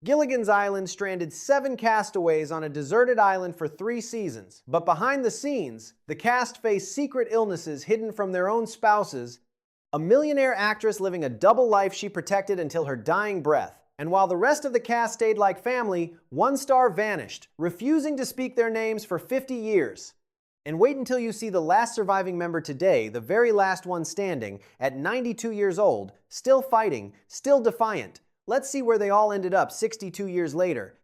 Gilligan's Island stranded 7 castaways on a deserted island for 3 seasons. But behind the scenes, the cast faced secret illnesses hidden from their own spouses, a millionaire actress living a double life she protected until her dying breath. And while the rest of the cast stayed like family, one star vanished, refusing to speak their names for 50 years. And wait until you see the last surviving member today, the very last one standing, at 92 years old, still fighting, still defiant. Let's see where they all ended up 62 years later.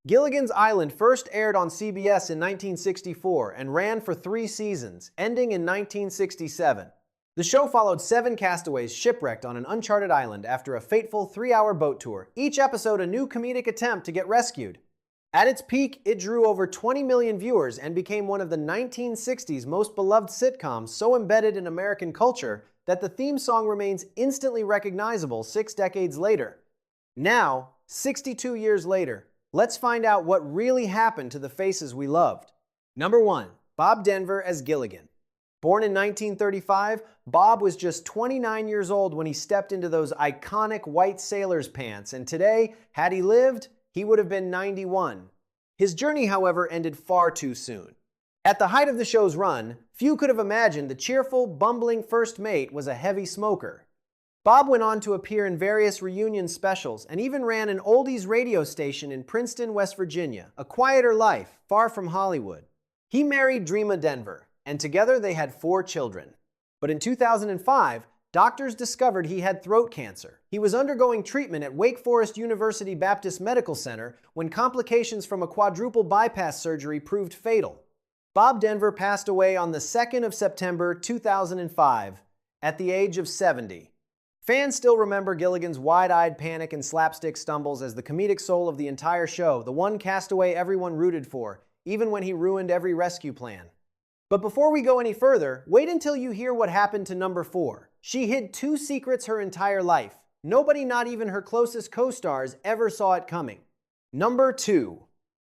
Gilligan's Island first aired on CBS in 1964 and ran for 3 seasons, ending in 1967. The show followed 7 castaways shipwrecked on an uncharted island after a fateful 3-hour boat tour, each episode a new comedic attempt to get rescued. At its peak, it drew over 20 million viewers and became one of the 1960s most beloved sitcoms, so embedded in American culture that the theme song remains instantly recognizable 6 decades later. Now, 62 years later, let's find out what really happened to the faces we loved. Number 1. Bob Denver as Gilligan. Born in 1935, Bob was just 29 years old when he stepped into those iconic white sailor's pants, and today, had he lived, he would have been 91. His journey, however, ended far too soon. At the height of the show's run, few could have imagined the cheerful, bumbling first mate was a heavy smoker. Bob went on to appear in various reunion specials and even ran an oldies radio station in Princeton, West Virginia, a quieter life, far from Hollywood. He married Dreama Denver, and together they had 4 children. But in 2005, doctors discovered he had throat cancer. He was undergoing treatment at Wake Forest University Baptist Medical Center when complications from a quadruple bypass surgery proved fatal. Bob Denver passed away on the 2nd of September 2005 at the age of 70. Fans still remember Gilligan's wide-eyed panic and slapstick stumbles as the comedic soul of the entire show, the one castaway everyone rooted for, even when he ruined every rescue plan. But before we go any further, wait until you hear what happened to number 4. She hid 2 secrets her entire life. Nobody, not even her closest co-stars, ever saw it coming. Number 2.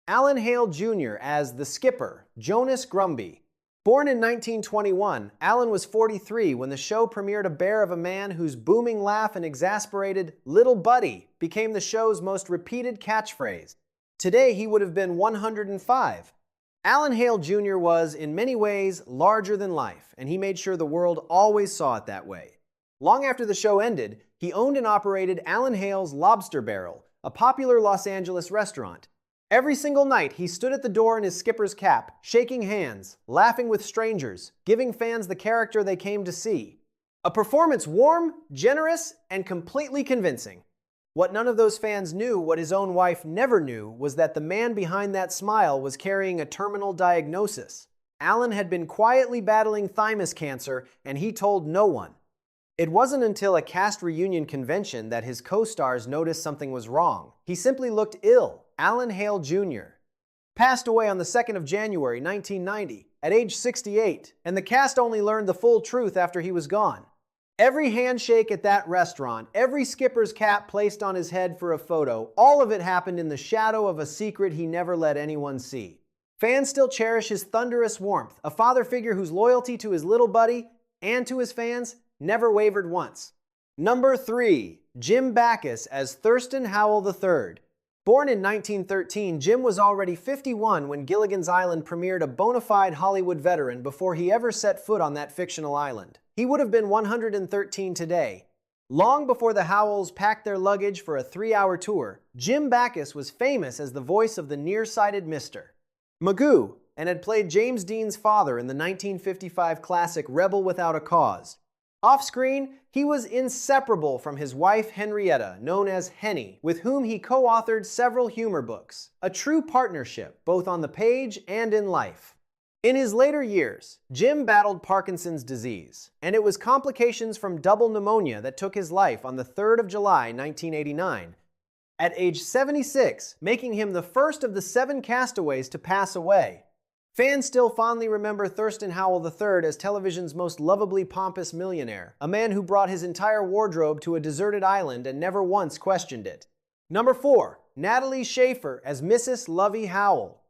Alan Hale Jr. as the skipper, Jonas Grumby. Born in 1921, Alan was 43 when the show premiered a bear of a man whose booming laugh and exasperated "little buddy" became the show's most repeated catchphrase. Today, he would have been 105. Alan Hale Jr. was, in many ways, larger than life, and he made sure the world always saw it that way. Long after the show ended, he owned and operated Alan Hale's Lobster Barrel, a popular Los Angeles restaurant. Every single night, he stood at the door in his skipper's cap, shaking hands, laughing with strangers, giving fans the character they came to see. A performance warm, generous, and completely convincing. What none of those fans knew, what his own wife never knew, was that the man behind that smile was carrying a terminal diagnosis. Alan had been quietly battling thymus cancer, and he told no one. It wasn't until a cast reunion convention that his co-stars noticed something was wrong. He simply looked ill. Alan Hale Jr. passed away on the 2nd of January, 1990, at age 68, and the cast only learned the full truth after he was gone. Every handshake at that restaurant, every skipper's cap placed on his head for a photo, all of it happened in the shadow of a secret he never let anyone see. Fans still cherish his thunderous warmth, a father figure whose loyalty to his little buddy and to his fans never wavered once. Number 3. Jim Backus as Thurston Howell III. Born in 1913, Jim was already 51 when Gilligan's Island premiered, a bona fide Hollywood veteran before he ever set foot on that fictional island. He would have been 113 today. Long before the Howells packed their luggage for a 3-hour tour, Jim Backus was famous as the voice of the nearsighted Mr. Magoo and had played James Dean's father in the 1955 classic Rebel Without a Cause. Off-screen, he was inseparable from his wife Henrietta, known as Henny, with whom he co-authored several humor books. A true partnership, both on the page and in life. In his later years, Jim battled Parkinson's disease, and it was complications from double pneumonia that took his life on the 3rd of July, 1989, at age 76, making him the first of the 7 castaways to pass away. Fans still fondly remember Thurston Howell III as television's most lovably pompous millionaire, a man who brought his entire wardrobe to a deserted island and never once questioned it. Number 4. Natalie Schaefer as Mrs. Lovey Howell.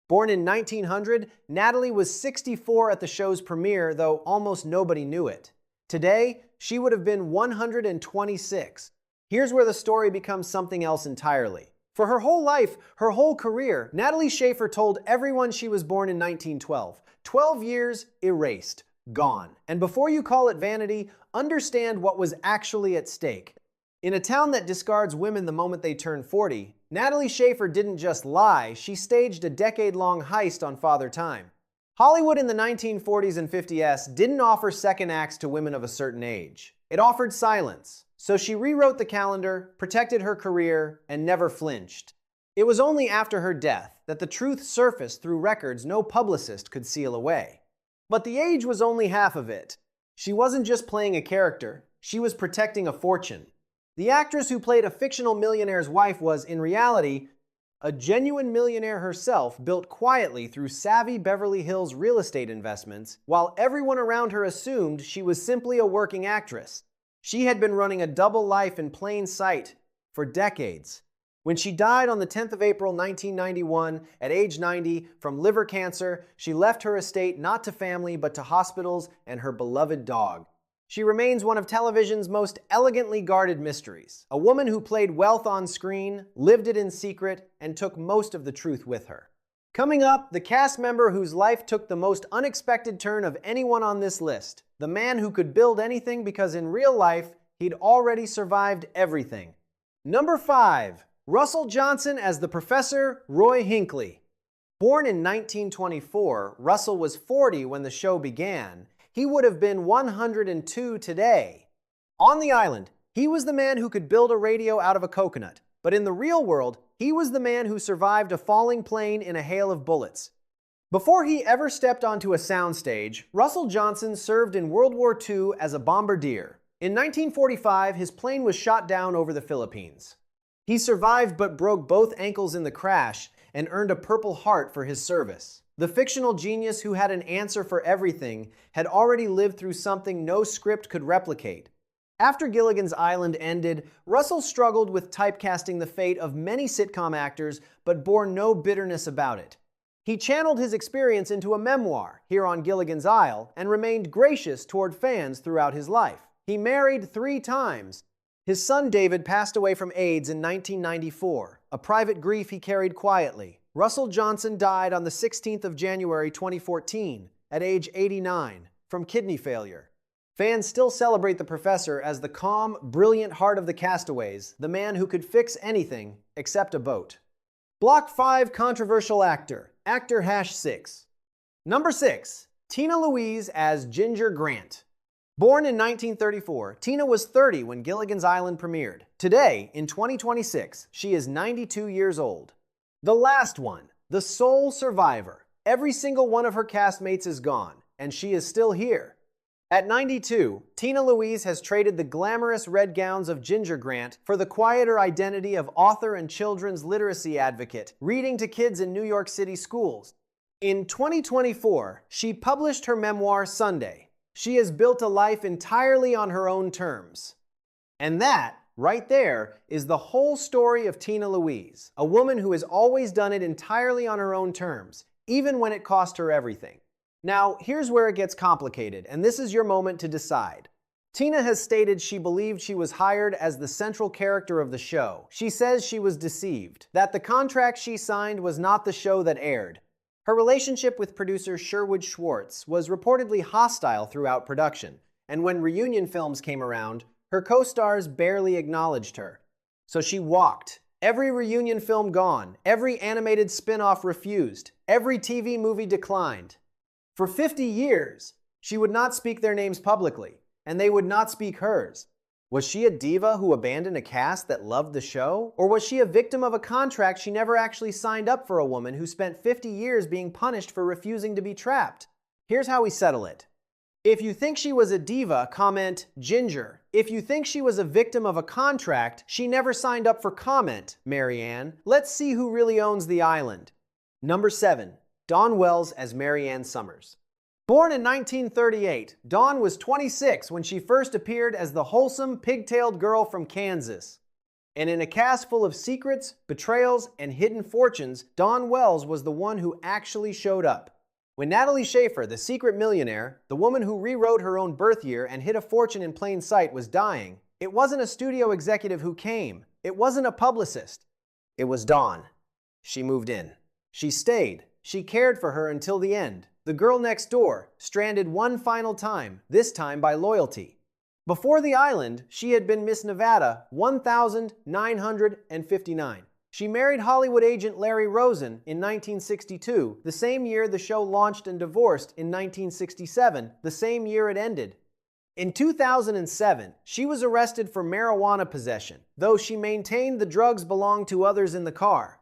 Born in 1900, Natalie was 64 at the show's premiere, though almost nobody knew it. Today, she would have been 126. Here's where the story becomes something else entirely. For her whole life, her whole career, Natalie Schafer told everyone she was born in 1912. 12 years erased, gone. And before you call it vanity, understand what was actually at stake. In a town that discards women the moment they turn 40, Natalie Schafer didn't just lie, she staged a decade-long heist on Father Time. Hollywood in the 1940s and 50s didn't offer second acts to women of a certain age. It offered silence. So she rewrote the calendar, protected her career, and never flinched. It was only after her death that the truth surfaced through records no publicist could seal away. But the age was only half of it. She wasn't just playing a character, she was protecting a fortune. The actress who played a fictional millionaire's wife was, in reality, a genuine millionaire herself, built quietly through savvy Beverly Hills real estate investments, while everyone around her assumed she was simply a working actress. She had been running a double life in plain sight for decades. When she died on the 10th of April 1991 at age 90 from liver cancer, she left her estate not to family but to hospitals and her beloved dog. She remains one of television's most elegantly guarded mysteries, a woman who played wealth on screen, lived it in secret, and took most of the truth with her. Coming up, the cast member whose life took the most unexpected turn of anyone on this list. The man who could build anything because in real life, he'd already survived everything. Number 5. Russell Johnson as the Professor Roy Hinckley. Born in 1924, Russell was 40 when the show began. He would have been 102 today. On the island, he was the man who could build a radio out of a coconut. But in the real world, he was the man who survived a falling plane in a hail of bullets. Before he ever stepped onto a soundstage, Russell Johnson served in World War II as a bombardier. In 1945, his plane was shot down over the Philippines. He survived but broke both ankles in the crash and earned a Purple Heart for his service. The fictional genius who had an answer for everything had already lived through something no script could replicate. After Gilligan's Island ended, Russell struggled with typecasting the fate of many sitcom actors, but bore no bitterness about it. He channeled his experience into a memoir, here on Gilligan's Isle, and remained gracious toward fans throughout his life. He married 3 times. His son David passed away from AIDS in 1994, a private grief he carried quietly. Russell Johnson died on the 16th of January 2014, at age 89, from kidney failure. Fans still celebrate the Professor as the calm, brilliant heart of the castaways, the man who could fix anything except a boat. Block 5 controversial actor, actor #6. Number 6, Tina Louise as Ginger Grant. Born in 1934, Tina was 30 when Gilligan's Island premiered. Today, in 2026, she is 92 years old. The last one, the sole survivor. Every single one of her castmates is gone, and she is still here. At 92, Tina Louise has traded the glamorous red gowns of Ginger Grant for the quieter identity of author and children's literacy advocate, reading to kids in New York City schools. In 2024, she published her memoir, Sunday. She has built a life entirely on her own terms. And that, right there, is the whole story of Tina Louise, a woman who has always done it entirely on her own terms, even when it cost her everything. Now, here's where it gets complicated, and this is your moment to decide. Tina has stated she believed she was hired as the central character of the show. She says she was deceived, that the contract she signed was not the show that aired. Her relationship with producer Sherwood Schwartz was reportedly hostile throughout production, and when reunion films came around, her co-stars barely acknowledged her. So she walked. Every reunion film gone, every animated spin-off refused, every TV movie declined. For 50 years, she would not speak their names publicly, and they would not speak hers. Was she a diva who abandoned a cast that loved the show? Or was she a victim of a contract she never actually signed up for, a woman who spent 50 years being punished for refusing to be trapped? Here's how we settle it. If you think she was a diva, comment Ginger. If you think she was a victim of a contract she never signed up for, comment Marianne. Let's see who really owns the island. Number 7. Dawn Wells as Marianne Summers. Born in 1938, Dawn was 26 when she first appeared as the wholesome, pigtailed girl from Kansas. And in a cast full of secrets, betrayals, and hidden fortunes, Dawn Wells was the one who actually showed up. When Natalie Schafer, the secret millionaire, the woman who rewrote her own birth year and hid a fortune in plain sight, was dying, it wasn't a studio executive who came. It wasn't a publicist. It was Dawn. She moved in. She stayed. She cared for her until the end. The girl next door, stranded one final time, this time by loyalty. Before the island, she had been Miss Nevada 1959. She married Hollywood agent Larry Rosen in 1962, the same year the show launched, and divorced in 1967, the same year it ended. In 2007, she was arrested for marijuana possession, though she maintained the drugs belonged to others in the car.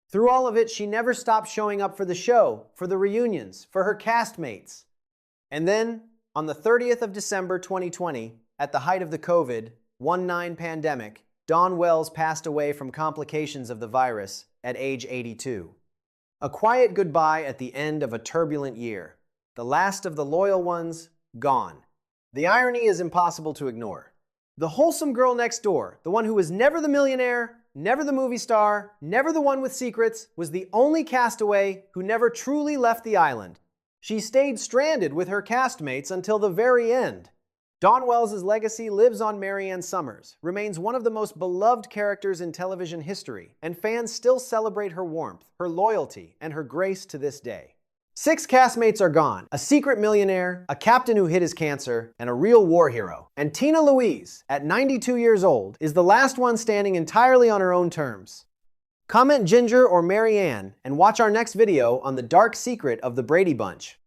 Through all of it, she never stopped showing up for the show, for the reunions, for her castmates. And then, on the 30th of December 2020, at the height of the COVID-19 pandemic, Dawn Wells passed away from complications of the virus at age 82. A quiet goodbye at the end of a turbulent year. The last of the loyal ones, gone. The irony is impossible to ignore. The wholesome girl next door, the one who was never the millionaire, never the movie star, never the one with secrets, was the only castaway who never truly left the island. She stayed stranded with her castmates until the very end. Dawn Wells' legacy lives on. Marianne Summers remains one of the most beloved characters in television history, and fans still celebrate her warmth, her loyalty, and her grace to this day. 6 castmates are gone: a secret millionaire, a captain who hid his cancer, and a real war hero. And Tina Louise, at 92 years old, is the last one standing entirely on her own terms. Comment Ginger or Marianne and watch our next video on the dark secret of the Brady Bunch.